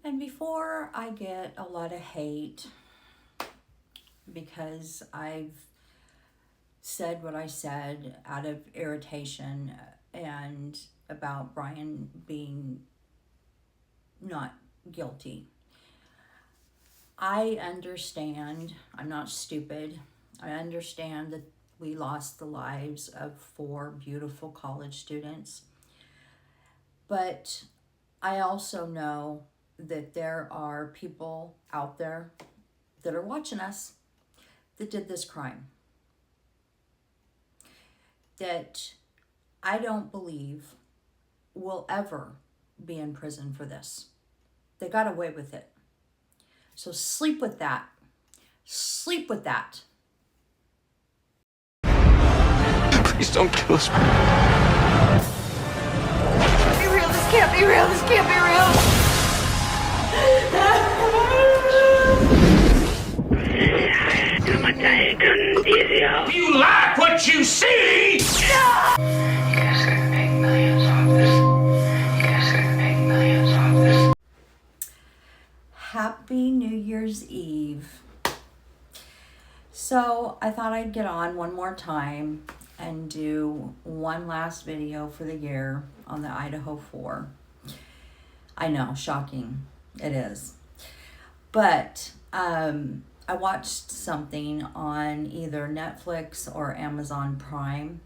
And before I get a lot of hate because I've said what I said out of irritation and about Bryan being not guilty, I understand. I'm not stupid. I understand that we lost the lives of 4 beautiful college students. But I also know that there are people out there that are watching us that did this crime. That I don't believe will ever be in prison for this. They got away with it. So sleep with that. Sleep with that. Please don't kill us. Be real, this can't be real, this can't be real. You like what you see! You guys could make millions off this. You guys could make millions off this. Happy New Year's Eve. So I thought I'd get on one more time and do one last video for the year on the Idaho 4. I know, shocking. It is. But I watched something on either Netflix or Amazon Prime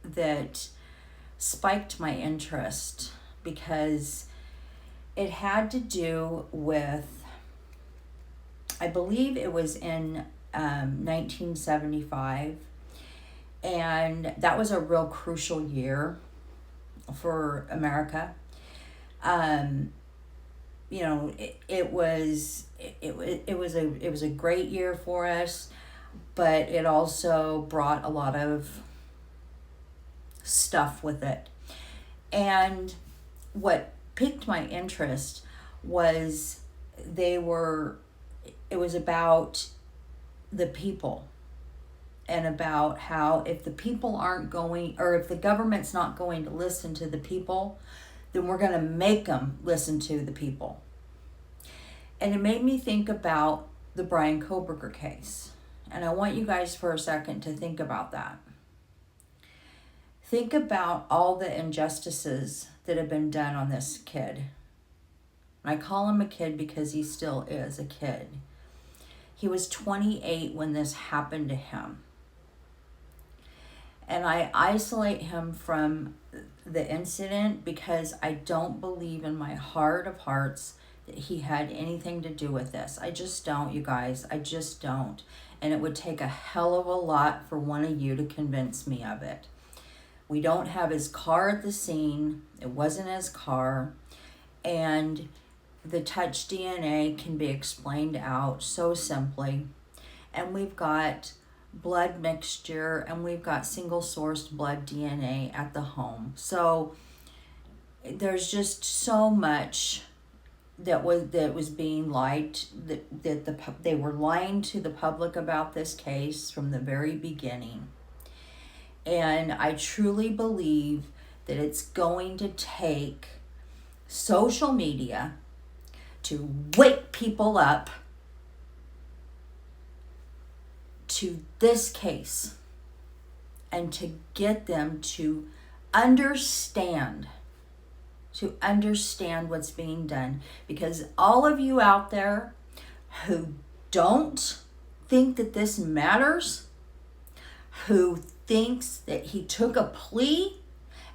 that spiked my interest because it had to do with, I believe it was in 1975, and that was a real crucial year for America. You know, it was a great year for us, but it also brought a lot of stuff with it. And what piqued my interest was it was about the people, and about how if the people aren't going, or if the government's not going to listen to the people, then we're going to make them listen to the people. And it made me think about the Bryan Kohberger case. And I want you guys for a second to think about that. Think about all the injustices that have been done on this kid. I call him a kid because he still is a kid. He was 28 when this happened to him. And I isolate him from the incident because I don't believe in my heart of hearts that he had anything to do with this. I just don't, you guys. I just don't. And it would take a hell of a lot for one of you to convince me of it. We don't have his car at the scene. It wasn't his car. And the touch DNA can be explained out so simply. And we've got blood mixture, and we've got single sourced blood DNA at the home. So there's just so much that was being lied, they were lying to the public about this case from the very beginning. And I truly believe that it's going to take social media to wake people up to this case and to get them to understand what's being done. Because all of you out there who don't think that this matters, who thinks that he took a plea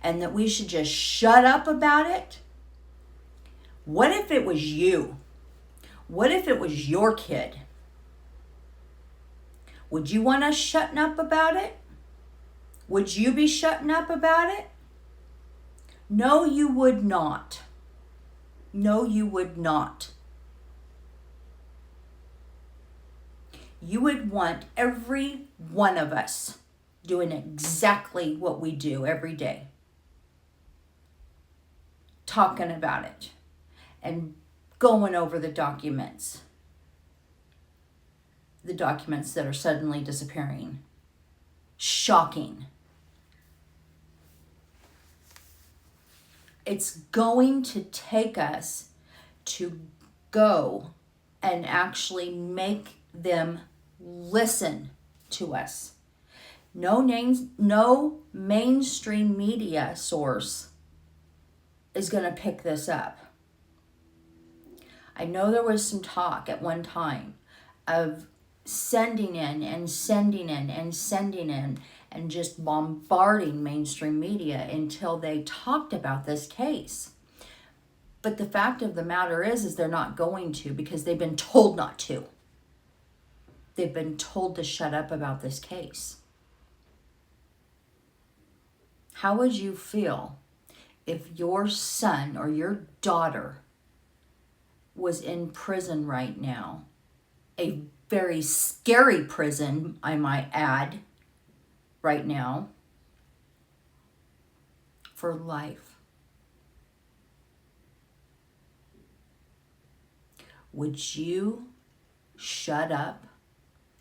and that we should just shut up about it, what if it was you? What if it was your kid? Would you want us shutting up about it? Would you be shutting up about it? No, you would not. No, you would not. You would want every one of us doing exactly what we do every day. Talking about it and going over the documents. The documents that are suddenly disappearing. Shocking. It's going to take us to go and actually make them listen to us. No names, no mainstream media source is going to pick this up. I know there was some talk at one time of sending in and just bombarding mainstream media until they talked about this case. But the fact of the matter is they're not going to, because they've been told not to. They've been told to shut up about this case. How would you feel if your son or your daughter was in prison right now? A very scary prison, I might add, right now, for life. Would you shut up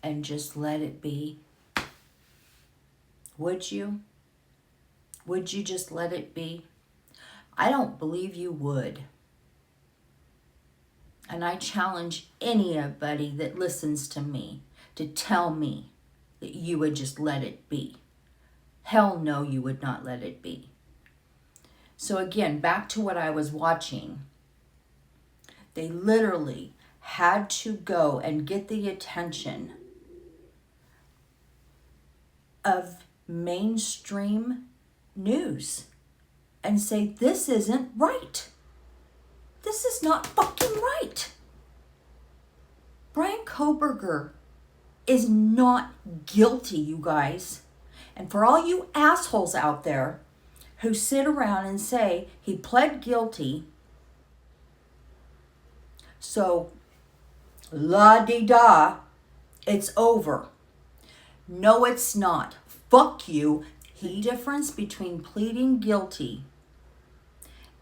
and just let it be? Would you? Would you just let it be? I don't believe you would. And I challenge anybody that listens to me to tell me that you would just let it be. Hell no, you would not let it be. So again, back to what I was watching. They literally had to go and get the attention of mainstream news and say, this isn't right. This is not fucking right. Bryan Kohberger is not guilty, you guys. And for all you assholes out there who sit around and say he pled guilty, so la-di-da, it's over. No, it's not. Fuck you. The difference between pleading guilty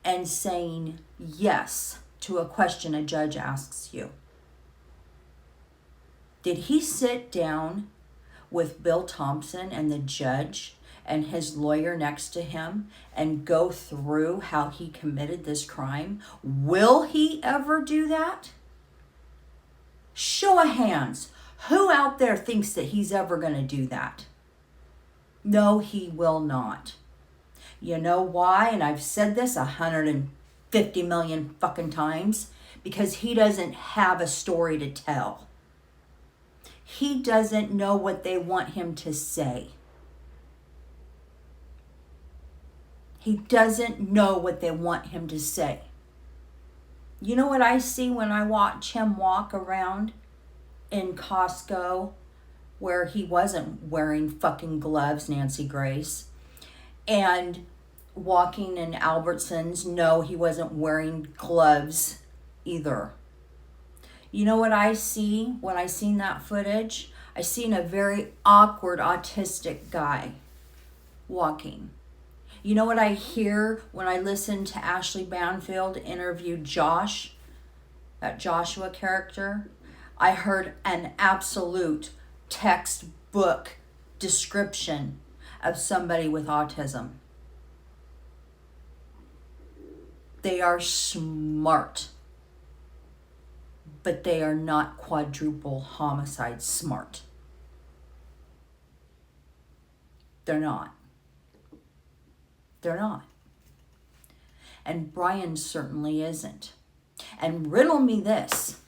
and saying yes to a question a judge asks you. Did he sit down with Bill Thompson and the judge and his lawyer next to him and go through how he committed this crime? Will he ever do that? Show of hands. Who out there thinks that he's ever going to do that? No, he will not. You know why? And I've said this 150 million fucking times. Because he doesn't have a story to tell. He doesn't know what they want him to say. He doesn't know what they want him to say. You know what I see when I watch him walk around in Costco, where he wasn't wearing fucking gloves, Nancy Grace, and walking in Albertsons? No, he wasn't wearing gloves either. You know what I see when I seen that footage? I seen a very awkward autistic guy walking. You know what I hear when I listen to Ashley Banfield interview Josh, that Joshua character? I heard an absolute textbook description of somebody with autism. They are smart, but they are not quadruple homicide smart. They're not. They're not. And Bryan certainly isn't. And riddle me this.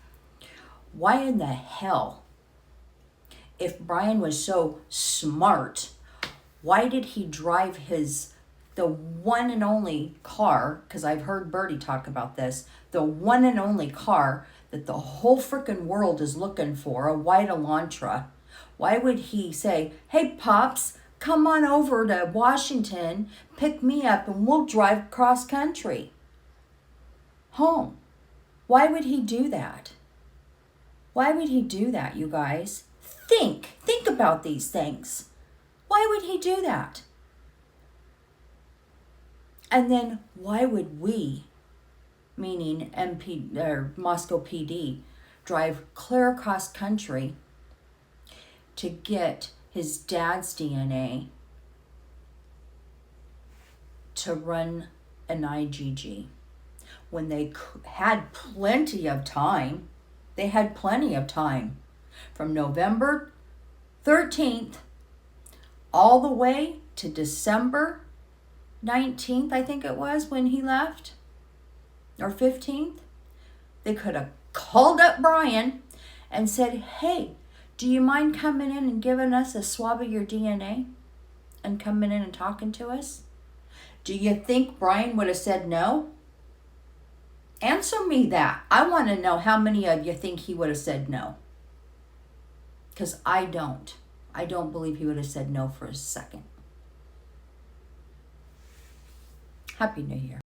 Why in the hell, if Bryan was so smart, why did he drive the one and only car, because I've heard Birdie talk about this, the one and only car that the whole freaking world is looking for, a white Elantra? Why would he say, hey, Pops, come on over to Washington, pick me up, and we'll drive cross country home? Why would he do that? Why would he do that, you guys? Think about these things. Why would he do that? And then why would we, meaning MP or Moscow PD, drive clear across country to get his dad's DNA to run an IgG? when they had plenty of time. They had plenty of time from November 13th all the way to December 19th, I think it was, when he left, or 15th. They could have called up Bryan and said, hey, do you mind coming in and giving us a swab of your DNA and coming in and talking to us? Do you think Bryan would have said no? Answer me that. I want to know how many of you think he would have said no. Because I don't. I don't believe he would have said no for a second. Happy New Year.